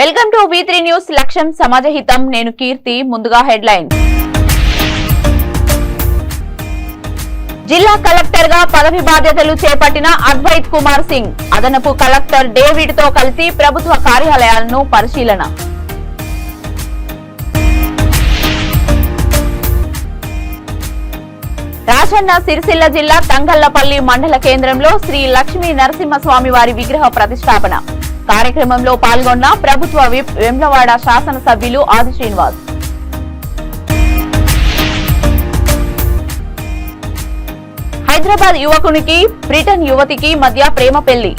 Welcome to V3 news. లక్ష్యం సమాజహితం. నేను కీర్తి. ముందుగా హెడ్లైన్స్. జిల్లా కలెక్టర్ గా పదవి బాధ్యతలు చేపట్టిన అద్వైత్ కుమార్ సింగ్ అదనపు కలెక్టర్ డేవిడ్ తో కలిసి ప్రభుత్వ కార్యాలయాలను పరిశీలన. రాజన్న సిరిసిల్ల జిల్లా తంగళ్లపల్లి మండల కేంద్రంలో శ్రీ లక్ష్మీ నరసింహస్వామి వారి విగ్రహ ప్రతిష్టాపన కార్యక్రమంలో పాల్గొన్న ప్రభుత్వ విప్ వేములవాడ శాసనసభ్యులు ఆది శ్రీనివాస్. హైదరాబాద్ యువకునికి బ్రిటన్ యువతికి మధ్య ప్రేమ పెళ్లి.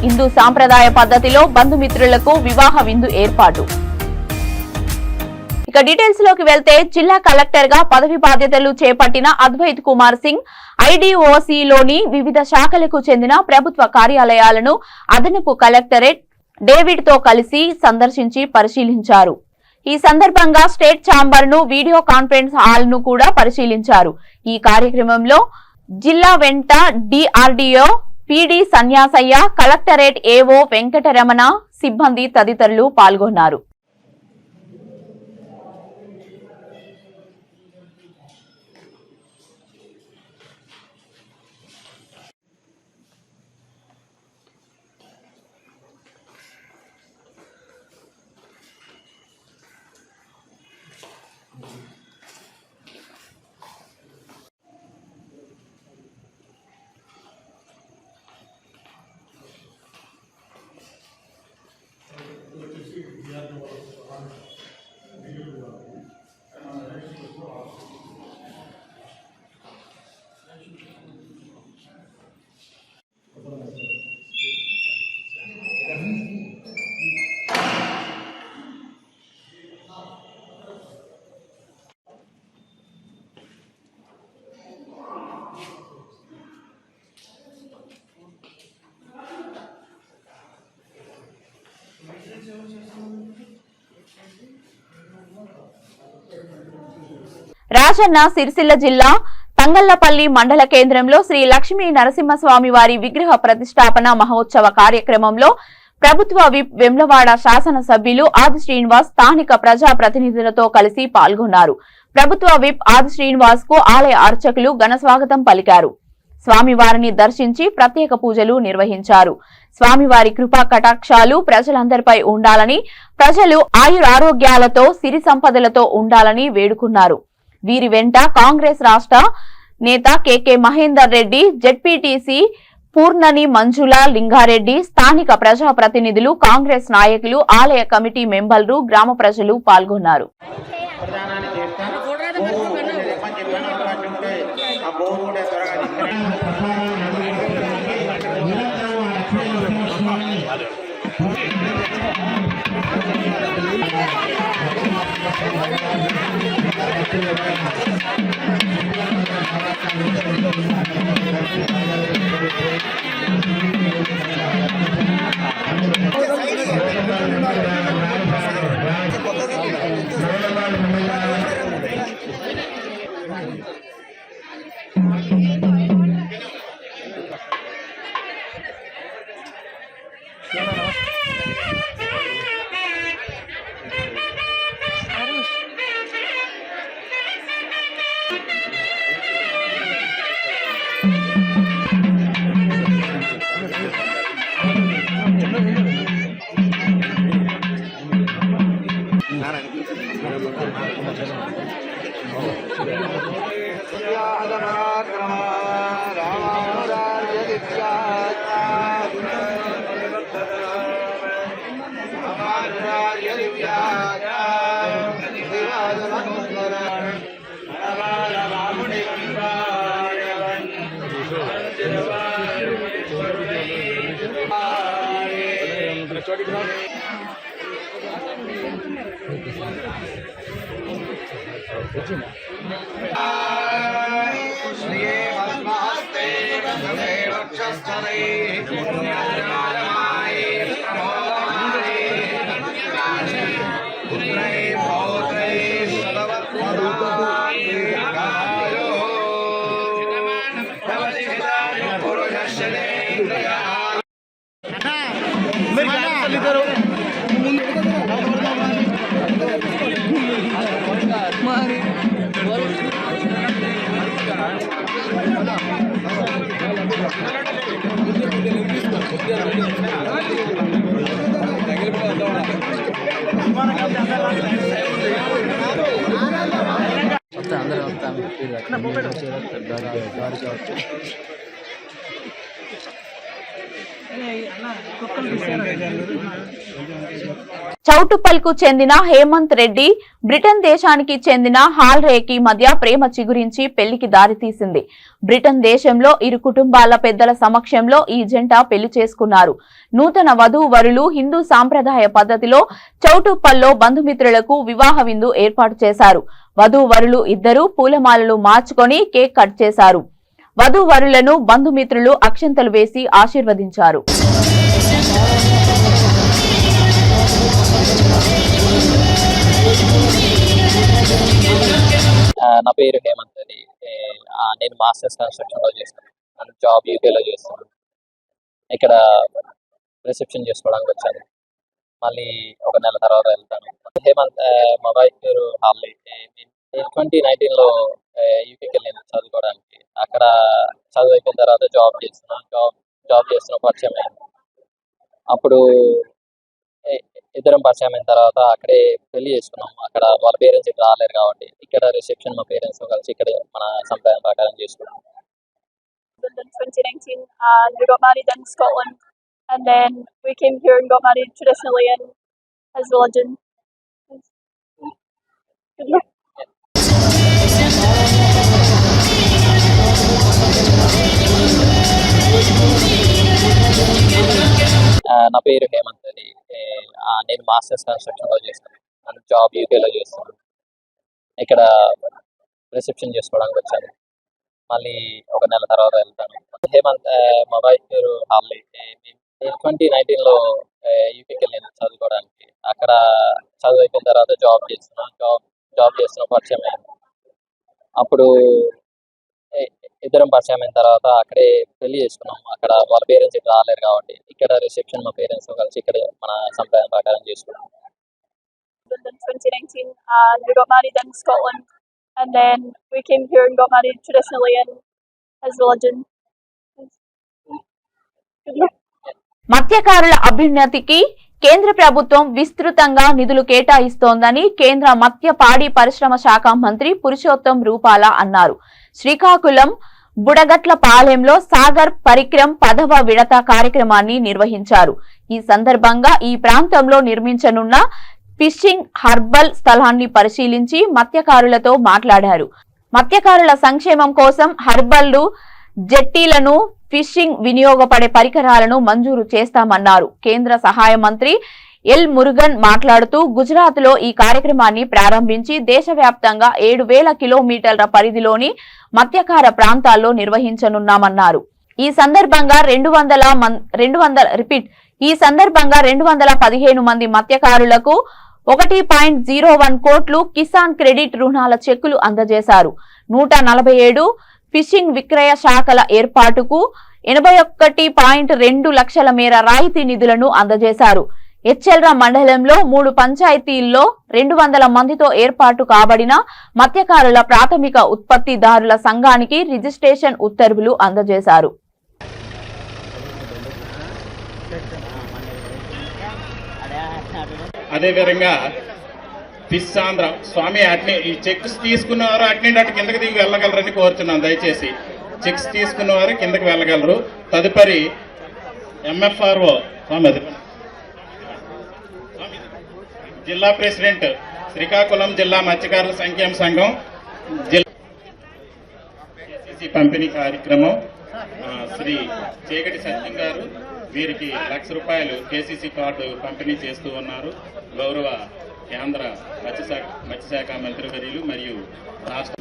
హిందూ సాంప్రదాయ పద్ధతిలో బంధుమిత్రులకు వివాహ విందు ఏర్పాటు. ఇక డీటెయిల్స్ లోకి వెళ్తే జిల్లా కలెక్టర్ గా పదవి బాధ్యతలు చేపట్టిన అద్వైత్ కుమార్ సింగ్ ఐడిఓసిలోని వివిధ శాఖలకు చెందిన ప్రభుత్వ కార్యాలయాలను అదనపు కలెక్టరేట్ డేవిడ్ తో కలిసి సందర్శించి పరిశీలించారు. ఈ సందర్భంగా స్టేట్ ఛాంబర్ ను వీడియో కాన్ఫరెన్స్ హాల్ ను కూడా పరిశీలించారు. ఈ కార్యక్రమంలో జిల్లా వెంట డిఆర్డీఓ పిడి సన్యాసయ్య, కలెక్టరేట్ ఏఓ వెంకటరమణ, సిబ్బంది తదితరులు పాల్గొన్నారు. రాజన్న సిరిసిల్ల జిల్లా తంగళ్లపల్లి మండల కేంద్రంలో శ్రీ లక్ష్మీ నరసింహస్వామి వారి విగ్రహ ప్రతిష్టాపన మహోత్సవ కార్యక్రమంలో ప్రభుత్వ విప్ వేములవాడ శాసనసభ్యులు ఆది శ్రీనివాస్ స్థానిక ప్రజా ప్రతినిధులతో కలిసి పాల్గొన్నారు. ప్రభుత్వ విప్ ఆది శ్రీనివాస్ కు ఆలయ అర్చకులు ఘన స్వాగతం పలికారు. స్వామివారిని దర్శించి ప్రత్యేక పూజలు నిర్వహించారు. స్వామివారి కృపా కటాక్షాలు ప్రజలందరిపై ఉండాలని, ప్రజలు ఆయురారోగ్యాలతో సిరి సంపదలతో ఉండాలని వేడుకున్నారు. వీరి వెంట కాంగ్రెస్ రాష్ట్ర నేత కెకే మహేందర్ రెడ్డి, జెడ్పీటీసీ పూర్ణని మంజుల లింగారెడ్డి, స్థానిక ప్రజాప్రతినిధులు, కాంగ్రెస్ నాయకులు, ఆలయ కమిటీ మెంబర్లు, గ్రామ ప్రజలు పాల్గొన్నారు. మీరు చౌటుప్పల్కు చెందిన హేమంత్ రెడ్డి బ్రిటన్ దేశానికి చెందిన హాల్ రేకి మధ్య ప్రేమ చిగురించి పెళ్లికి దారితీసింది. బ్రిటన్ దేశంలో ఇరు కుటుంబాల పెద్దల సమక్షంలో ఈ జంట పెళ్లి చేసుకున్నారు. నూతన వధూవరులు హిందూ సాంప్రదాయ పద్ధతిలో చౌటుప్పల్లో బంధుమిత్రులకు వివాహ విందు ఏర్పాటు చేశారు. వధూవరులు ఇద్దరు పూలమాలలు మార్చుకొని కేక్ కట్ చేశారు. వధూవరులను బంధుమిత్రులు అక్షంతలు వేసి ఆశీర్వదించారు. నా పేరు హేమంత్ అని. నేను మాస్టర్స్ కన్స్ట్రక్షన్ లో చేస్తాను. జాబ్ యూకేలో చేస్తాను. ఇక్కడ రిసెప్షన్ చేసుకోవడానికి వచ్చాను. మళ్ళీ ఒక నెల తర్వాత వెళ్తాను. హేమంత్ మా వైఫ్ పేరు హార్లీ. నేను 2019లో యూకేకి వెళ్ళాను చదువుకోవడానికి. అక్కడ చదువు అయిపోయిన తర్వాత జాబ్ చేస్తున్న పరిచయం అయింది. అప్పుడు ఇద్దరం పరిచయం అయిన తర్వాత అక్కడే పెళ్లి చేసుకున్నాం. అక్కడ వాళ్ళ పేరెంట్స్ ఇక్కడ రాలేరు కాబట్టి ఇక్కడ రిసెప్షన్ మా పేరెంట్స్ తో కలిసి ఇక్కడ మన సంప్రదాయం ప్రకారం చేసుకున్నాం. 2019 and we got married in Scotland, and then we came here and got married traditionally in his religion. Good luck. నా పేరు హేమంత్ అని. నేను మాస్టర్స్ కన్స్ట్రక్షన్ లో చేస్తాను. జాబ్ యూకేలో చేస్తాను. ఇక్కడ రిసెప్షన్ చేసుకోవడానికి వచ్చాను. మళ్ళీ ఒక నెల తర్వాత వెళ్తాను. హేమంత్ మా వైఫ్ పేరు హార్లీ. నేను 2019లో యూకేకి వెళ్ళాను చదువుకోవడానికి. అక్కడ చదువు అయిపోయిన తర్వాత జాబ్ చేస్తున్న పరిచయం అయింది. అప్పుడు ఇద్దరం పరిచయం అయిన తర్వాత అక్కడే పెళ్లి చేసుకున్నాం. అక్కడ వాళ్ళ పేరెంట్స్ ఇక్కడ రాలేరు కాబట్టి ఇక్కడ రిసెప్షన్ మా పేరెంట్స్ తో కలిసి ఇక్కడ మన సంప్రదాయం ప్రకారం చేసుకున్నాం. 2019 and we got married in Scotland, and then we came here and got married traditionally in his religion. Good luck. మత్స్యకారుల అభ్యున్నతికి కేంద్ర ప్రభుత్వం విస్తృతంగా నిధులు కేటాయిస్తోందని కేంద్ర మత్స్య పాడి పరిశ్రమ శాఖ మంత్రి పురుషోత్తం రూపాల అన్నారు. శ్రీకాకుళం బుడగట్ల పాలెంలో సాగర్ పరిక్రమ్ 10వ విడత కార్యక్రమాన్ని నిర్వహించారు. ఈ సందర్భంగా ఈ ప్రాంతంలో నిర్మించనున్న ఫిషింగ్ హార్బర్ స్థలాన్ని పరిశీలించి మత్స్యకారులతో మాట్లాడారు. మత్స్యకారుల సంక్షేమం కోసం హార్బర్లు, జెట్టీలను, ఫిషింగ్ వినియోగపడే పరికరాలను మంజూరు చేస్తామన్నారు. కేంద్ర సహాయ మంత్రి ఎల్ మురుగన్ మాట్లాడుతూ గుజరాత్ లో ఈ కార్యక్రమాన్ని ప్రారంభించి దేశవ్యాప్తంగా 7000 కిలోమీటర్ల పరిధిలోని మత్స్యకార ప్రాంతాల్లో నిర్వహించనున్నామన్నారు. ఈ సందర్భంగా 215 మంది మత్స్యకారులకు 1.01 కోట్లు కిసాన్ క్రెడిట్ రుణాల చెక్కులు అందజేశారు. 147 ఫిషింగ్ విక్రయ శాఖల ఏర్పాటుకు 81.2 లక్షల మేర రాయితీ నిధులను అందజేశారు. హెచ్ఎల్రా మండలంలో 3 పంచాయతీల్లో 200 మందితో ఏర్పాటు కాబడిన మత్స్యకారుల ప్రాథమిక ఉత్పత్తిదారుల సంఘానికి రిజిస్ట్రేషన్ ఉత్తర్వులు అందజేశారు. అదేవిధంగా ఫిష్ ఆంధ్ర స్వామి అట్నే ఈ చెక్స్ తీసుకున్నవారు అట్నే అటు కిందకి దిగి వెళ్ళగలరని కోరుతున్నాను. దయచేసి చెక్స్ తీసుకున్నవారు కిందకి వెళ్ళగలరు. తదుపరి ఎంఎఫ్ఆర్ఓ జిల్లా ప్రెసిడెంట్ శ్రీకాకుళం జిల్లా మత్స్యకారుల సంక్షేమ సంఘం జిల్లా పంపిణీ కార్యక్రమం శ్రీ చీకటి సత్యం గారు వీరికి ₹1,00,000 కేసీసీ కార్డు పంపిణీ చేస్తూ ఉన్నారు. గౌరవ కేంద్ర మత్స్యశాఖ మంత్రి వర్యులు మరియు రాష్ట్ర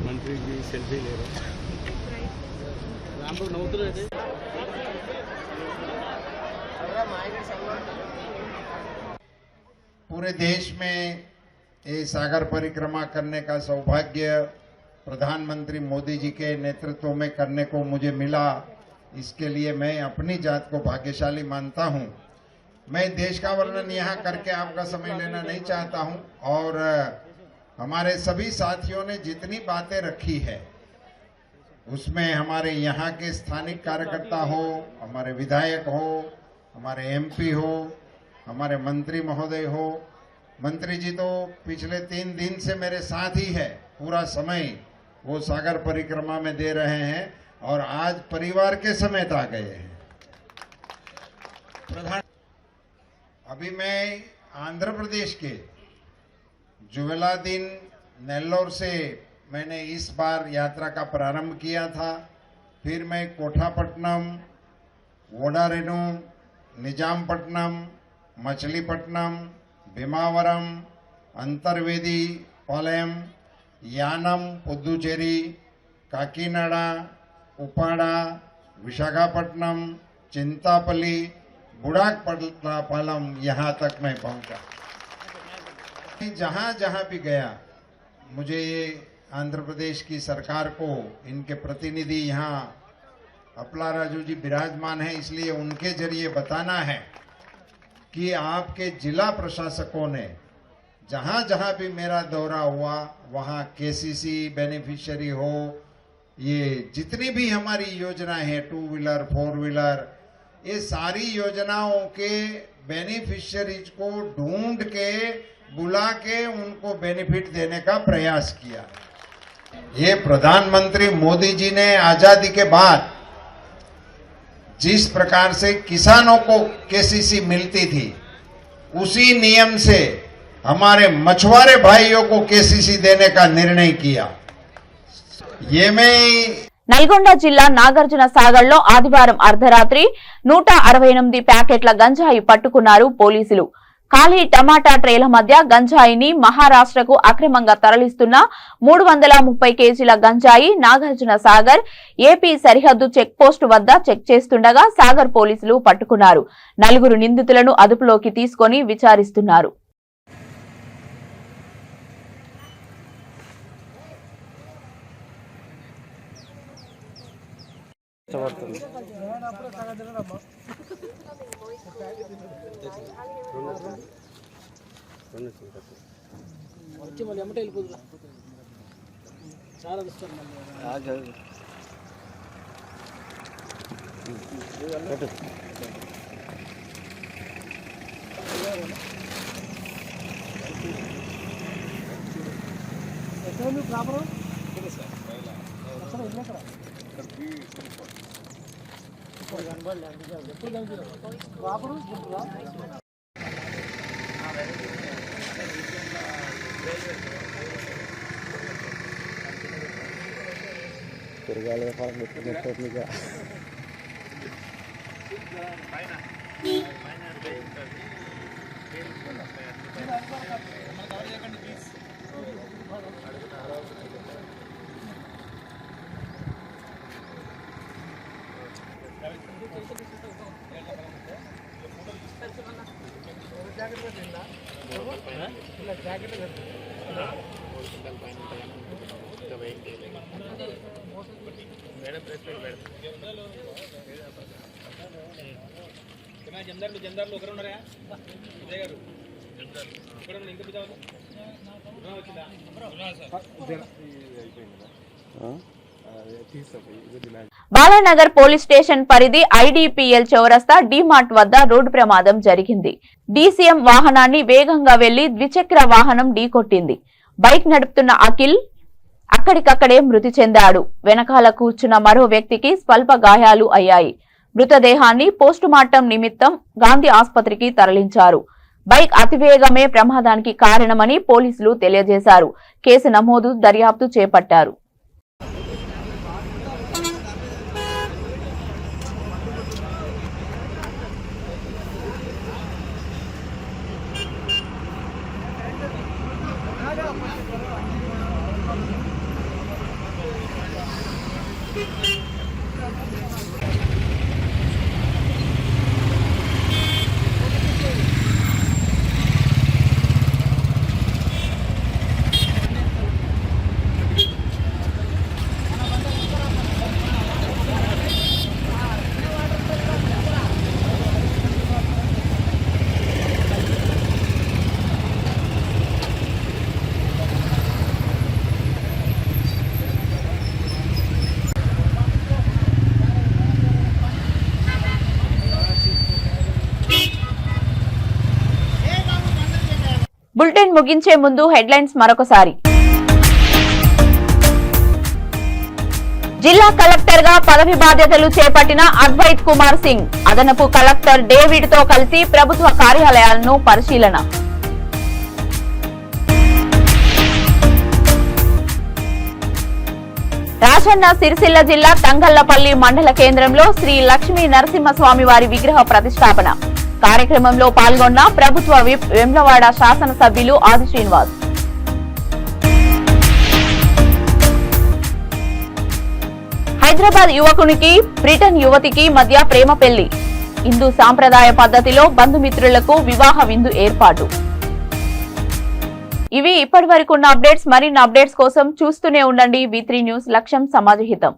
मंत्री जी सेल्फी ले रहे पूरे देश में ये सागर परिक्रमा करने का सौभाग्य प्रधानमंत्री मोदी जी के नेतृत्व में करने को मुझे मिला। इसके लिए मैं अपनी जात को भाग्यशाली मानता हूं। मैं देश का वर्णन यहाँ करके आपका समय लेना नहीं चाहता हूं और हमारे सभी साथियों ने जितनी बातें रखी है उसमें हमारे यहाँ के स्थानिक कार्यकर्ता हो, हमारे विधायक हो, हमारे एमपी हो, हमारे मंत्री महोदय हो। मंत्री जी तो पिछले 3 दिन से मेरे साथ ही है, पूरा समय वो सागर परिक्रमा में दे रहे हैं और आज परिवार के समेत आ गए हैं। प्रधान, अभी मैं आंध्र प्रदेश के जुवेलादीन नेल्लोर से मैंने इस बार यात्रा का प्रारंभ किया था। फिर मैं कोठापट्टनम, वोडारेनु, निजामपट्टनम, मछलीपट्टनम, भीमावरम, अंतर्वेदी पालयम, यानम, पुदुचेरी, काकीनाडा, उपाड़ा, विशाखापट्टनम, चिंतापल्ली, बुड़ाकपालम, यहाँ तक मैं पहुंचा। जहां जहां भी गया मुझे ये आंध्र प्रदेश की सरकार को, इनके प्रतिनिधि यहाँ अपला राजू जी विराजमान है, इसलिए उनके जरिए बताना है कि आपके जिला प्रशासकों ने जहां जहां भी मेरा दौरा हुआ वहां केसीसी बेनिफिशियरी हो, ये जितनी भी हमारी योजनाएं हैं 2 व्हीलर 4 व्हीलर, ये सारी योजनाओं के बेनिफिशियरीज को ढूंढ के बुला के उनको बेनिफिट देने का प्रयास किया। ये प्रधानमंत्री मोदी जी ने आजादी के बाद जिस प्रकार से किसानों को केसीसी मिलती थी उसी नियम से हमारे मछुआरे भाइयों को केसीसी देने का निर्णय किया। ये मैं నల్గొండ జిల్లా నాగార్జున సాగర్ లో ఆదివారం అర్ధరాత్రి 168 ప్యాకెట్ల గంజాయి పట్టుకున్నారు పోలీసులు. ఖాళీ టమాటా ట్రేల మధ్య గంజాయిని మహారాష్ట్రకు అక్రమంగా తరలిస్తున్న 330 కేజీల గంజాయి నాగార్జున సాగర్ ఏపీ సరిహద్దు చెక్ పోస్టు వద్ద చెక్ చేస్తుండగా సాగర్ పోలీసులు పట్టుకున్నారు. 4 నిందితులను అదుపులోకి తీసుకొని విచారిస్తున్నారు. బాలానగర్ పోలీస్ స్టేషన్ పరిధి ఐడిపిఎల్ చౌరస్తా డిమార్ట్ వద్ద రోడ్డు ప్రమాదం జరిగింది. డీసీఎం వాహనాన్ని వేగంగా వెళ్లి ద్విచక్ర వాహనం ఢీకొట్టింది. బైక్ నడుపుతున్న అఖిల్ అక్కడికక్కడే మృతి చెందాడు. వెనకాల కూర్చున్న మరో వ్యక్తికి స్వల్ప గాయాలు అయ్యాయి. మృతదేహాన్ని పోస్టుమార్టం నిమిత్తం గాంధీ ఆసుపత్రికి తరలించారు. బైక్ అతివేగమే ప్రమాదానికి కారణమని పోలీసులు తెలియజేశారు. కేసు నమోదు దర్యాప్తు చేపట్టారు. బులెటిన్ ముగించే ముందు హెడ్లైన్స్ మరొకసారి. జిల్లా కలెక్టర్ గా పదవి బాధ్యతలు చేపట్టిన అద్వైత్ కుమార్ సింగ్ అదనపు కలెక్టర్ డేవిడ్ తో కలిసి ప్రభుత్వ కార్యాలయాలను పరిశీలన. రాజన్న సిరిసిల్ల జిల్లా తంగళ్లపల్లి మండల కేంద్రంలో శ్రీ లక్ష్మీ నరసింహస్వామి వారి విగ్రహ ప్రతిష్టాపన కార్యక్రమంలో పాల్గొన్న ప్రభుత్వ విప్ వేములవాడ శాసనసభ్యులు ఆది శ్రీనివాస్. హైదరాబాద్ యువకునికి బ్రిటన్ యువతికి మధ్య ప్రేమ పెళ్లి. హిందూ సాంప్రదాయ పద్ధతిలో బంధుమిత్రులకు వివాహ విందు ఏర్పాటు. ఇవి ఇప్పటి వరకు ఉన్న అప్డేట్స్. మరిన్ని అప్డేట్స్ కోసం చూస్తూనే ఉండండి V3 న్యూస్. లక్ష్యం సమాజహితం.